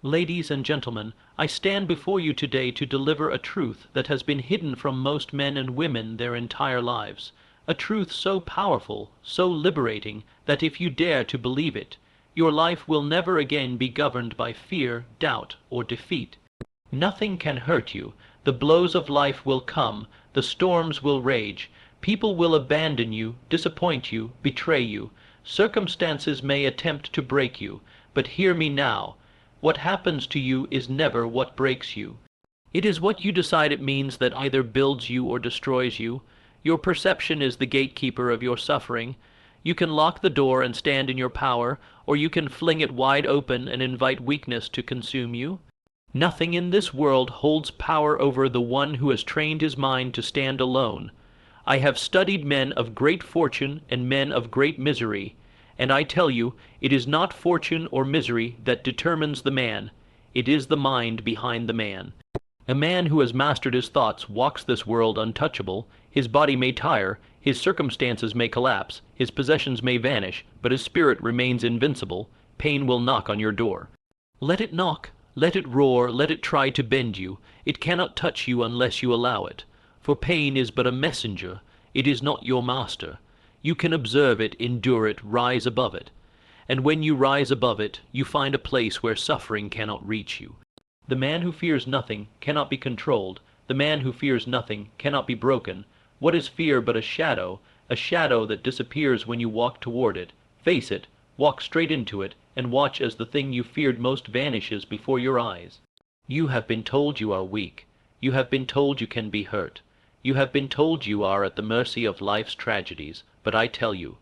Ladies and gentlemen, I stand before you today to deliver a truth that has been hidden from most men and women their entire lives. A truth so powerful, so liberating, that if you dare to believe it, your life will never again be governed by fear, doubt, or defeat. Nothing can hurt you. The blows of life will come, the storms will rage, people will abandon you, disappoint you, betray you. Circumstances may attempt to break you, but hear me now. What happens to you is never what breaks you. It is what you decide it means that either builds you or destroys you. Your perception is the gatekeeper of your suffering. You can lock the door and stand in your power, or you can fling it wide open and invite weakness to consume you. Nothing in this world holds power over the one who has trained his mind to stand alone. I have studied men of great fortune and men of great misery, and I tell you, it is not fortune or misery that determines the man. It is the mind behind the man. A man who has mastered his thoughts walks this world untouchable. His body may tire, his circumstances may collapse, his possessions may vanish, but his spirit remains invincible. Pain will knock on your door. Let it knock, let it roar, let it try to bend you. It cannot touch you unless you allow it. For pain is but a messenger. It is not your master. You can observe it, endure it, rise above it. And when you rise above it, you find a place where suffering cannot reach you. The man who fears nothing cannot be controlled. The man who fears nothing cannot be broken. What is fear but a shadow that disappears when you walk toward it? Face it, walk straight into it, and watch as the thing you feared most vanishes before your eyes. You have been told you are weak. You have been told you can be hurt. You have been told you are at the mercy of life's tragedies. But I tell you,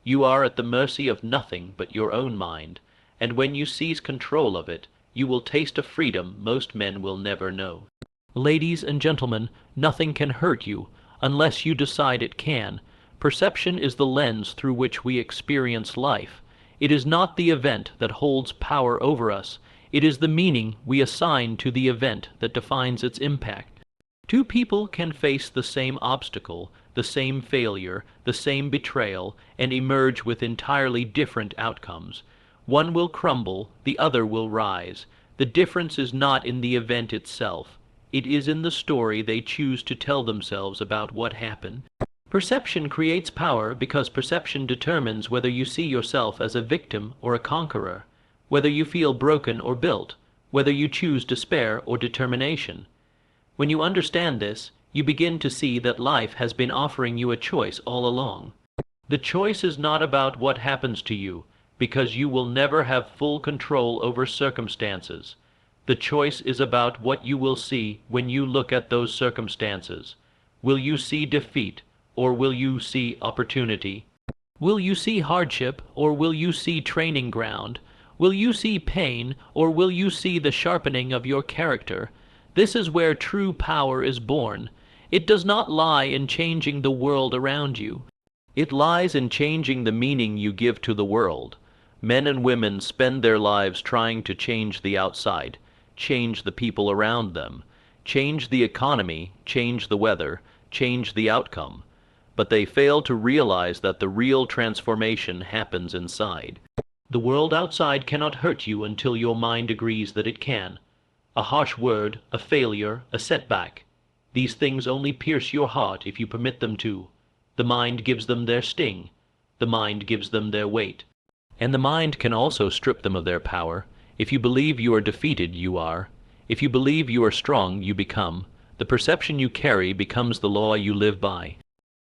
you are at the mercy of nothing but your own mind, and when you seize control of it, you will taste a freedom most men will never know. Ladies and gentlemen, nothing can hurt you unless you decide it can. Perception is the lens through which we experience life. It is not the event that holds power over us. It is the meaning we assign to the event that defines its impact. Two people can face the same obstacle, the same failure, the same betrayal, and emerge with entirely different outcomes. One will crumble, the other will rise. The difference is not in the event itself. It is in the story they choose to tell themselves about what happened. Perception creates power because perception determines whether you see yourself as a victim or a conqueror, whether you feel broken or built, whether you choose despair or determination. When you understand this, you begin to see that life has been offering you a choice all along. The choice is not about what happens to you, because you will never have full control over circumstances. The choice is about what you will see when you look at those circumstances. Will you see defeat, or will you see opportunity? Will you see hardship, or will you see training ground? Will you see pain, or will you see the sharpening of your character? This is where true power is born. It does not lie in changing the world around you. It lies in changing the meaning you give to the world. Men and women spend their lives trying to change the outside, change the people around them, change the economy, change the weather, change the outcome. But they fail to realize that the real transformation happens inside. The world outside cannot hurt you until your mind agrees that it can. A harsh word, a failure, a setback. These things only pierce your heart if you permit them to. The mind gives them their sting. The mind gives them their weight. And the mind can also strip them of their power. If you believe you are defeated, you are. If you believe you are strong, you become. The perception you carry becomes the law you live by.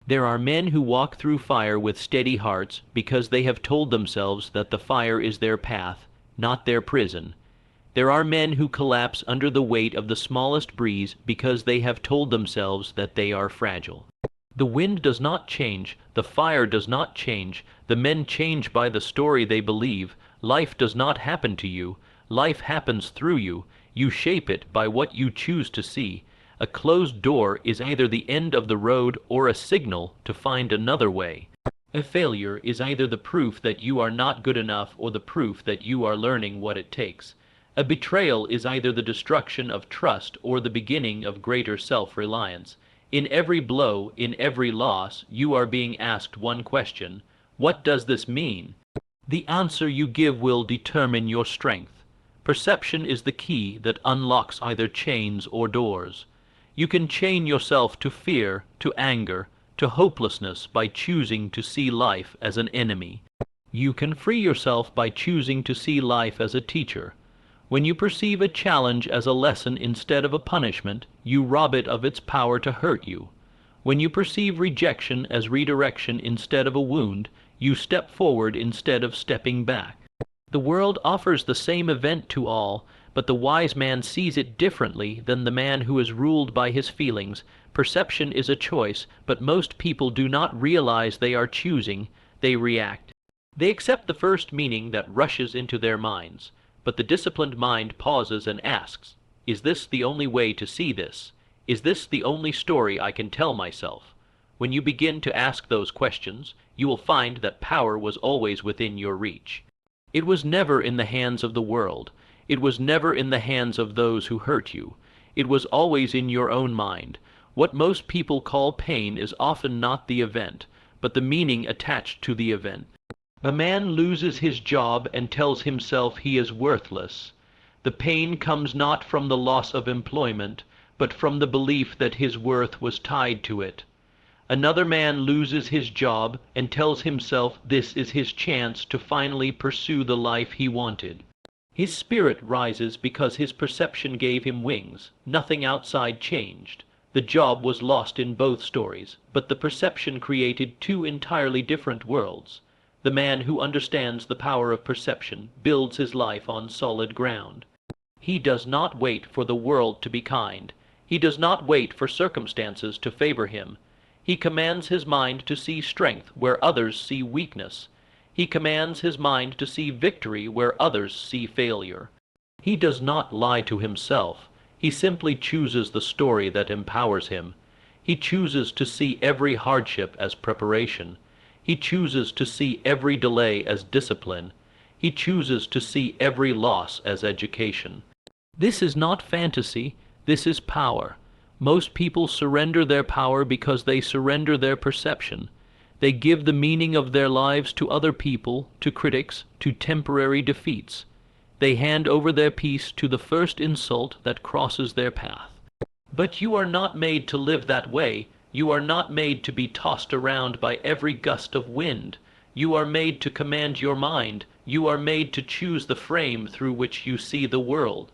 There are men who walk through fire with steady hearts because they have told themselves that the fire is their path, not their prison. There are men who collapse under the weight of the smallest breeze because they have told themselves that they are fragile. The wind does not change, the fire does not change, the men change by the story they believe. Life does not happen to you, life happens through you. You shape it by what you choose to see. A closed door is either the end of the road or a signal to find another way. A failure is either the proof that you are not good enough or the proof that you are learning what it takes. A betrayal is either the destruction of trust or the beginning of greater self-reliance. In every blow, in every loss, you are being asked one question: what does this mean? The answer you give will determine your strength. Perception is the key that unlocks either chains or doors. You can chain yourself to fear, to anger, to hopelessness by choosing to see life as an enemy. You can free yourself by choosing to see life as a teacher. When you perceive a challenge as a lesson instead of a punishment, you rob it of its power to hurt you. When you perceive rejection as redirection instead of a wound, you step forward instead of stepping back. The world offers the same event to all, but the wise man sees it differently than the man who is ruled by his feelings. Perception is a choice, but most people do not realize they are choosing, they react. They accept the first meaning that rushes into their minds, but the disciplined mind pauses and asks, is this the only way to see this? Is this the only story I can tell myself? When you begin to ask those questions, you will find that power was always within your reach. It was never in the hands of the world. It was never in the hands of those who hurt you. It was always in your own mind. What most people call pain is often not the event, but the meaning attached to the event. A man loses his job and tells himself he is worthless. The pain comes not from the loss of employment, but from the belief that his worth was tied to it. Another man loses his job and tells himself this is his chance to finally pursue the life he wanted. His spirit rises because his perception gave him wings. Nothing outside changed. The job was lost in both stories, but the perception created two entirely different worlds. The man who understands the power of perception builds his life on solid ground. He does not wait for the world to be kind. He does not wait for circumstances to favor him. He commands his mind to see strength where others see weakness. He commands his mind to see victory where others see failure. He does not lie to himself. He simply chooses the story that empowers him. He chooses to see every hardship as preparation. He chooses to see every delay as discipline. He chooses to see every loss as education. This is not fantasy, this is power. Most people surrender their power because they surrender their perception. They give the meaning of their lives to other people, to critics, to temporary defeats. They hand over their peace to the first insult that crosses their path. But you are not made to live that way. You are not made to be tossed around by every gust of wind. You are made to command your mind. You are made to choose the frame through which you see the world.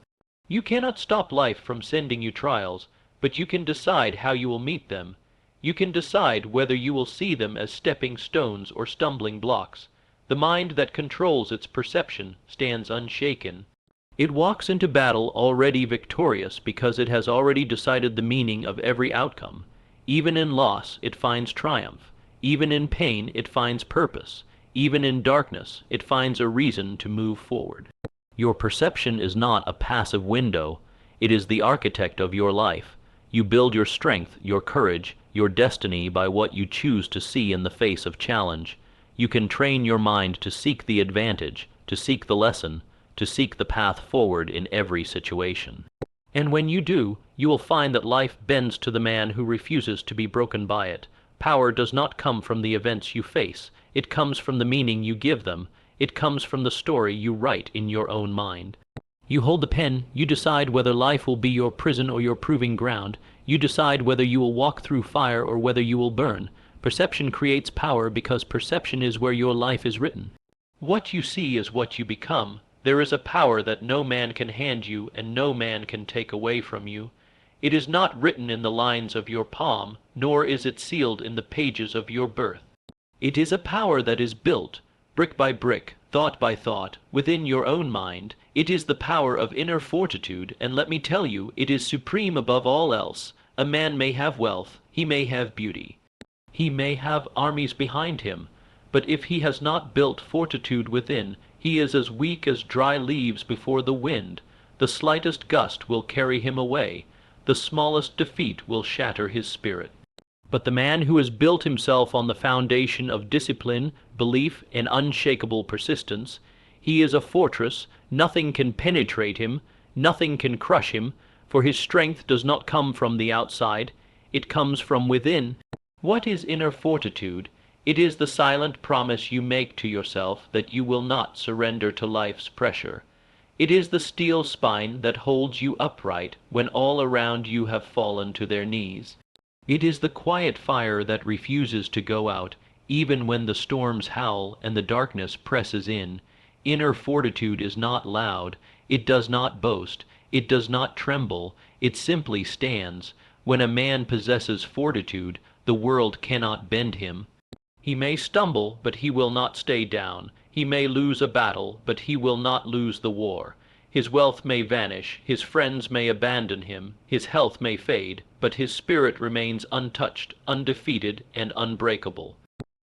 You cannot stop life from sending you trials, but you can decide how you will meet them. You can decide whether you will see them as stepping stones or stumbling blocks. The mind that controls its perception stands unshaken. It walks into battle already victorious because it has already decided the meaning of every outcome. Even in loss, it finds triumph. Even in pain, it finds purpose. Even in darkness, it finds a reason to move forward. Your perception is not a passive window. It is the architect of your life. You build your strength, your courage, your destiny by what you choose to see in the face of challenge. You can train your mind to seek the advantage, to seek the lesson, to seek the path forward in every situation. And when you do, you will find that life bends to the man who refuses to be broken by it. Power does not come from the events you face. It comes from the meaning you give them. It comes from the story you write in your own mind. You hold the pen, you decide whether life will be your prison or your proving ground. You decide whether you will walk through fire or whether you will burn. Perception creates power because perception is where your life is written. What you see is what you become. There is a power that no man can hand you and no man can take away from you. It is not written in the lines of your palm, nor is it sealed in the pages of your birth. It is a power that is built, brick by brick, thought by thought, within your own mind. It is the power of inner fortitude, and let me tell you, it is supreme above all else. A man may have wealth, he may have beauty, he may have armies behind him, but if he has not built fortitude within, he is as weak as dry leaves before the wind. The slightest gust will carry him away. The smallest defeat will shatter his spirit. But the man who has built himself on the foundation of discipline, belief, and unshakable persistence, he is a fortress. Nothing can penetrate him, nothing can crush him, for his strength does not come from the outside, it comes from within. What is inner fortitude? It is the silent promise you make to yourself that you will not surrender to life's pressure. It is the steel spine that holds you upright when all around you have fallen to their knees. It is the quiet fire that refuses to go out, even when the storms howl and the darkness presses in. Inner fortitude is not loud, it does not boast, it does not tremble, it simply stands. When a man possesses fortitude, the world cannot bend him. He may stumble, but he will not stay down. He may lose a battle, but he will not lose the war. His wealth may vanish, his friends may abandon him, his health may fade, but his spirit remains untouched, undefeated, and unbreakable.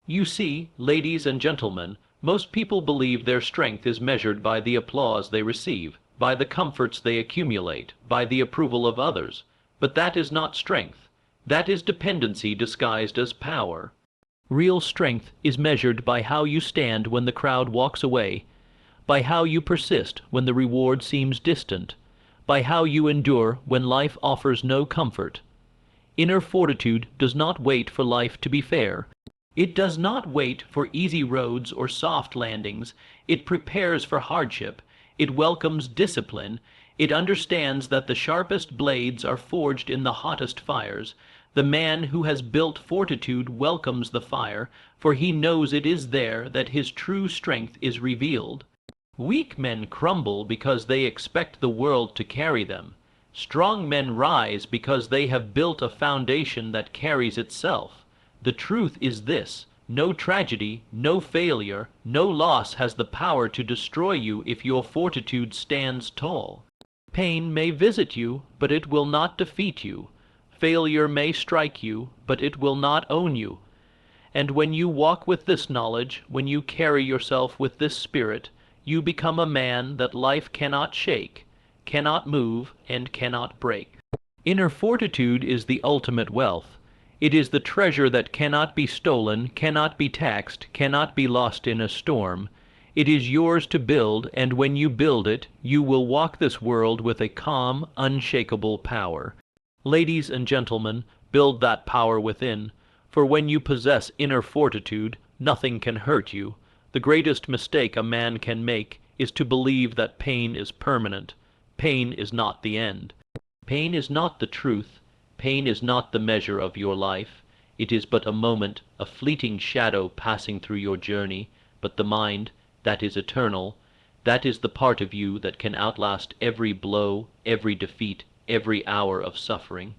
You see, ladies and gentlemen, most people believe their strength is measured by the applause they receive, by the comforts they accumulate, by the approval of others. But that is not strength. That is dependency disguised as power. Real strength is measured by how you stand when the crowd walks away, by how you persist when the reward seems distant, by how you endure when life offers no comfort. Inner fortitude does not wait for life to be fair. It does not wait for easy roads or soft landings. It prepares for hardship. It welcomes discipline. It understands that the sharpest blades are forged in the hottest fires. The man who has built fortitude welcomes the fire, for he knows it is there that his true strength is revealed. Weak men crumble because they expect the world to carry them. Strong men rise because they have built a foundation that carries itself. The truth is this: no tragedy, no failure, no loss has the power to destroy you if your fortitude stands tall. Pain may visit you, but it will not defeat you. Failure may strike you, but it will not own you. And when you walk with this knowledge, when you carry yourself with this spirit, you become a man that life cannot shake, cannot move, and cannot break. Inner fortitude is the ultimate wealth. It is the treasure that cannot be stolen, cannot be taxed, cannot be lost in a storm. It is yours to build, and when you build it, you will walk this world with a calm, unshakable power. Ladies and gentlemen, build that power within, for when you possess inner fortitude, nothing can hurt you. The greatest mistake a man can make is to believe that pain is permanent. Pain is not the end. Pain is not the truth. Pain is not the measure of your life. It is but a moment, a fleeting shadow passing through your journey. But the mind, that is eternal, that is the part of you that can outlast every blow, every defeat, every hour of suffering.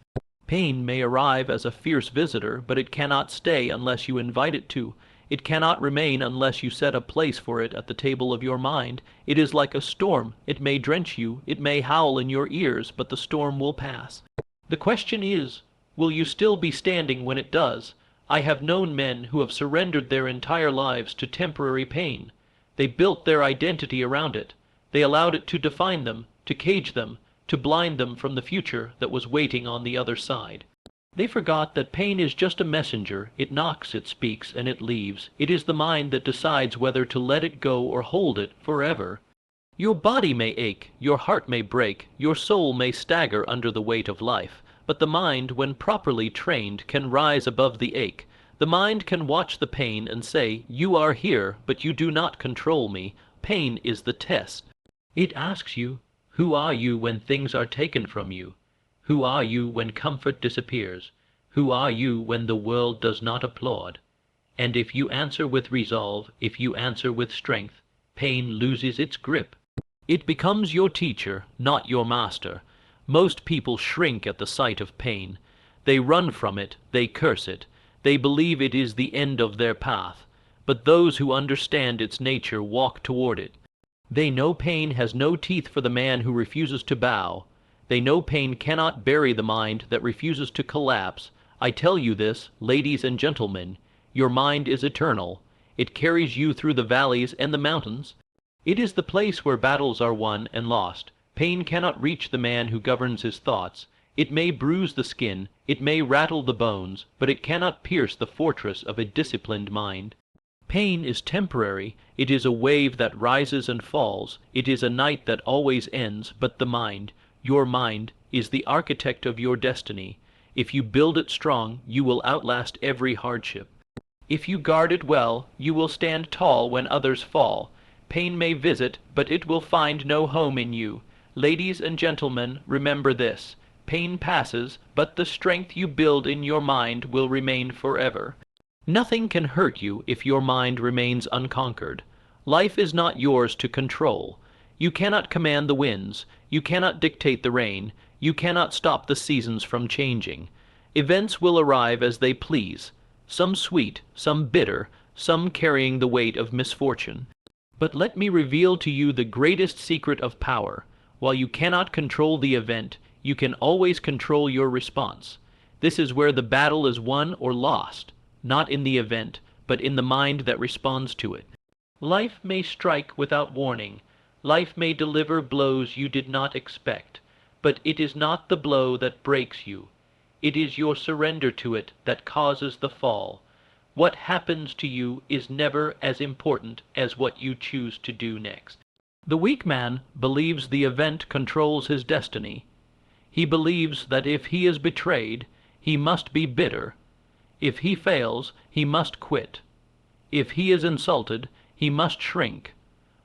Pain may arrive as a fierce visitor, but it cannot stay unless you invite it to. It cannot remain unless you set a place for it at the table of your mind. It is like a storm. It may drench you, it may howl in your ears, but the storm will pass. The question is, will you still be standing when it does? I have known men who have surrendered their entire lives to temporary pain. They built their identity around it. They allowed it to define them, to cage them, to blind them from the future that was waiting on the other side. They forgot that pain is just a messenger. It knocks, it speaks, and it leaves. It is the mind that decides whether to let it go or hold it forever. Your body may ache, your heart may break, your soul may stagger under the weight of life, but the mind, when properly trained, can rise above the ache. The mind can watch the pain and say, "You are here, but you do not control me." Pain is the test. It asks you, who are you when things are taken from you? Who are you when comfort disappears? Who are you when the world does not applaud? And if you answer with resolve, if you answer with strength, pain loses its grip. It becomes your teacher, not your master. Most people shrink at the sight of pain. They run from it, they curse it. They believe it is the end of their path. But those who understand its nature walk toward it. They know pain has no teeth for the man who refuses to bow. They know pain cannot bury the mind that refuses to collapse. I tell you this, ladies and gentlemen, your mind is eternal. It carries you through the valleys and the mountains. It is the place where battles are won and lost. Pain cannot reach the man who governs his thoughts. It may bruise the skin, it may rattle the bones, but it cannot pierce the fortress of a disciplined mind. Pain is temporary. It is a wave that rises and falls. It is a night that always ends, but the mind, your mind, is the architect of your destiny. If you build it strong, you will outlast every hardship. If you guard it well, you will stand tall when others fall. Pain may visit, but it will find no home in you. Ladies and gentlemen, remember this. Pain passes, but the strength you build in your mind will remain forever. Nothing can hurt you if your mind remains unconquered. Life is not yours to control. You cannot command the winds. You cannot dictate the rain. You cannot stop the seasons from changing. Events will arrive as they please, some sweet, some bitter, some carrying the weight of misfortune. But let me reveal to you the greatest secret of power. While you cannot control the event, you can always control your response. This is where the battle is won or lost, not in the event, but in the mind that responds to it. Life may strike without warning. Life may deliver blows you did not expect, but it is not the blow that breaks you. It is your surrender to it that causes the fall. What happens to you is never as important as what you choose to do next. The weak man believes the event controls his destiny. He believes that if he is betrayed, he must be bitter. If he fails, he must quit. If he is insulted, he must shrink.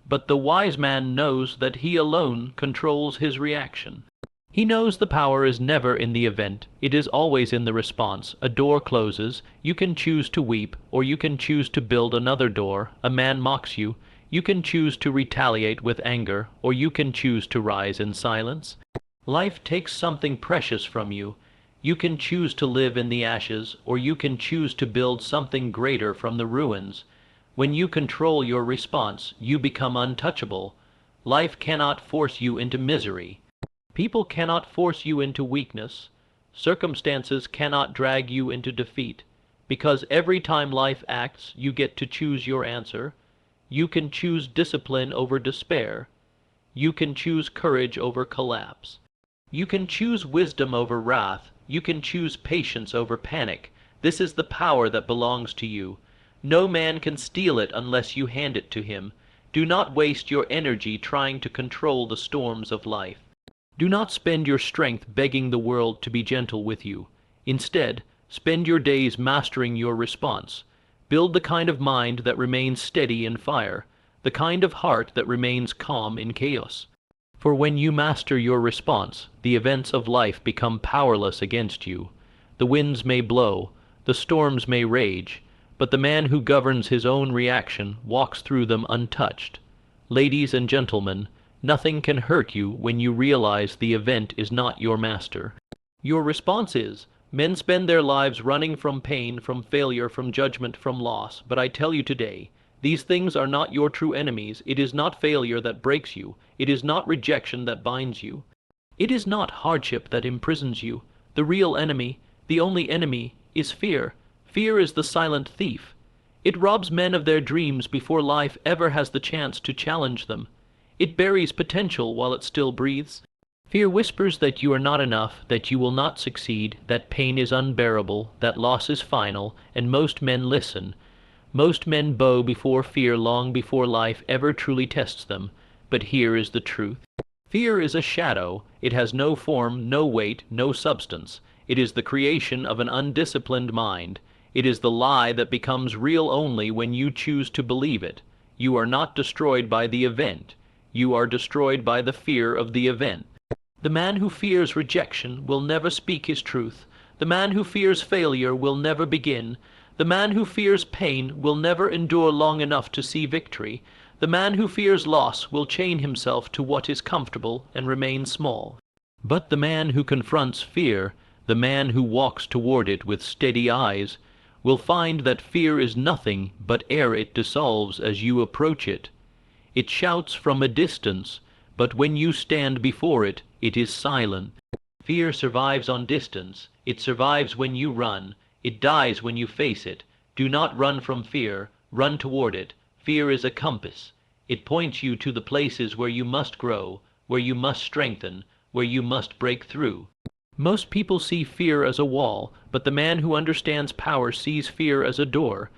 But the wise man knows that he alone controls his reaction. He knows the power is never in the event, it is always in the response. A door closes, you can choose to weep, or you can choose to build another door. A man mocks you, you can choose to retaliate with anger, or you can choose to rise in silence. Life takes something precious from you. You can choose to live in the ashes, or you can choose to build something greater from the ruins. When you control your response, you become untouchable. Life cannot force you into misery. People cannot force you into weakness. Circumstances cannot drag you into defeat, because every time life acts, you get to choose your answer. You can choose discipline over despair. You can choose courage over collapse. You can choose wisdom over wrath. You can choose patience over panic. This is the power that belongs to you. No man can steal it unless you hand it to him. Do not waste your energy trying to control the storms of life. Do not spend your strength begging the world to be gentle with you. Instead, spend your days mastering your response. Build the kind of mind that remains steady in fire, the kind of heart that remains calm in chaos. For when you master your response, the events of life become powerless against you. The winds may blow, the storms may rage, but the man who governs his own reaction walks through them untouched. Ladies and gentlemen, nothing can hurt you when you realize the event is not your master. Your response is, men spend their lives running from pain, from failure, from judgment, from loss. But I tell you today, these things are not your true enemies. It is not failure that breaks you. It is not rejection that binds you. It is not hardship that imprisons you. The real enemy, the only enemy, is fear. Fear is the silent thief. It robs men of their dreams before life ever has the chance to challenge them. It buries potential while it still breathes. Fear whispers that you are not enough, that you will not succeed, that pain is unbearable, that loss is final, and most men listen. Most men bow before fear long before life ever truly tests them. But here is the truth. Fear is a shadow. It has no form, no weight, no substance. It is the creation of an undisciplined mind. It is the lie that becomes real only when you choose to believe it. You are not destroyed by the event. You are destroyed by the fear of the event. The man who fears rejection will never speak his truth. The man who fears failure will never begin. The man who fears pain will never endure long enough to see victory. The man who fears loss will chain himself to what is comfortable and remain small. But the man who confronts fear, the man who walks toward it with steady eyes, will find that fear is nothing but air it dissolves as you approach it. It shouts from a distance, but when you stand before it, it is silent. Fear survives on distance. It survives when you run. It dies when you face it. Do not run from fear. Run toward it. Fear is a compass. It points you to the places where you must grow, where you must strengthen, where you must break through. Most people see fear as a wall, but the man who understands power sees fear as a door.